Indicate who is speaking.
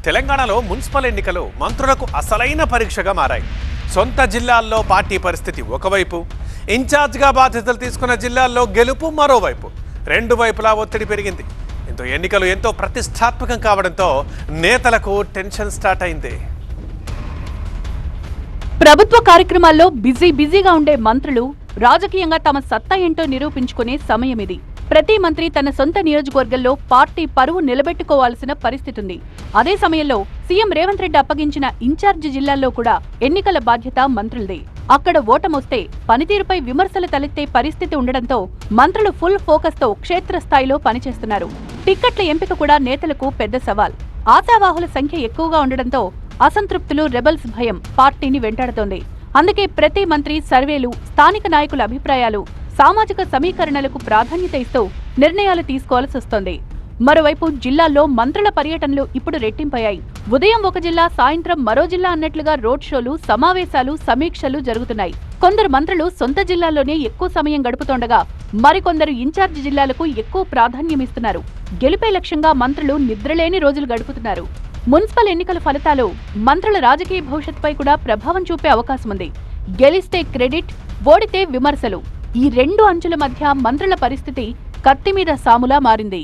Speaker 1: తెలంగాణలో మున్సిపల్ ఎన్నికలు మంత్రులకు అసలైన పరీక్షగా మారాయి. సొంత జిల్లాల్లో పార్టీ పరిస్థితి ఒకవైపు, ఇన్ఛార్జ్గా బాధ్యతలు తీసుకున్న జిల్లాల్లో గెలుపు మరోవైపు. రెండు వైపులా ఒత్తిడి పెరిగింది. ఇంతో ఎన్నికలు ఎంతో ప్రతిష్టాత్మకం కావడంతో నేతలకు టెన్షన్ స్టార్ట్ అయింది.
Speaker 2: ప్రభుత్వ కార్యక్రమాల్లో బిజీగా ఉండే మంత్రులు రాజకీయంగా తమ సత్తా ఏంటో నిరూపించుకునే సమయం ఇది. ప్రతి మంత్రి తన సొంత నియోజకవర్గంలో పార్టీ పరువు నిలబెట్టుకోవాల్సిన పరిస్థితి ఉంది. అదే సమయంలో సీఎం రేవంత్ రెడ్డి అప్పగించిన ఇన్ఛార్జి జిల్లాల్లో కూడా ఎన్నికల బాధ్యత మంత్రులదే. అక్కడ ఓటమొస్తే పనితీరుపై విమర్శలు తలెత్తే పరిస్థితి ఉండడంతో మంత్రులు ఫుల్ ఫోకస్ తో క్షేత్రస్థాయిలో పనిచేస్తున్నారు. టిక్కెట్ల ఎంపిక కూడా నేతలకు పెద్ద సవాల్. ఆశావాహుల సంఖ్య ఎక్కువగా ఉండడంతో అసంతృప్తులు, రెబల్స్ భయం పార్టీని వెంటాడుతోంది. అందుకే ప్రతి మంత్రి సర్వేలు, స్థానిక నాయకుల అభిప్రాయాలు, సామాజిక సమీకరణలకు ప్రాధాన్యత ఇస్తూ నిర్ణయాలు తీసుకోవాల్సి వస్తోంది. మరోవైపు జిల్లాల్లో మంత్రుల పర్యటనలు ఇప్పుడు రెట్టింపయ్యాయి. ఉదయం ఒక జిల్లా, సాయంత్రం మరో జిల్లా అన్నట్లుగా రోడ్ షోలు, సమావేశాలు, సమీక్షలు జరుగుతున్నాయి. కొందరు మంత్రులు సొంత జిల్లాల్లోనే ఎక్కువ సమయం గడుపుతోండగా మరికొందరు ఇన్ఛార్జి జిల్లాలకు ఎక్కువ ప్రాధాన్యమిస్తున్నారు. గెలుపే లక్ష్యంగా మంత్రులు నిద్రలేని రోజులు గడుపుతున్నారు. మున్సిపల్ ఎన్నికల ఫలితాలు మంత్రుల రాజకీయ భవిష్యత్తుపై కూడా ప్రభావం చూపే అవకాశం ఉంది. గెలిస్తే క్రెడిట్, ఓడితే విమర్శలు, ఈ రెండు అంచుల మధ్య మంత్రుల పరిస్థితి కత్తి మీద సాములా మారింది.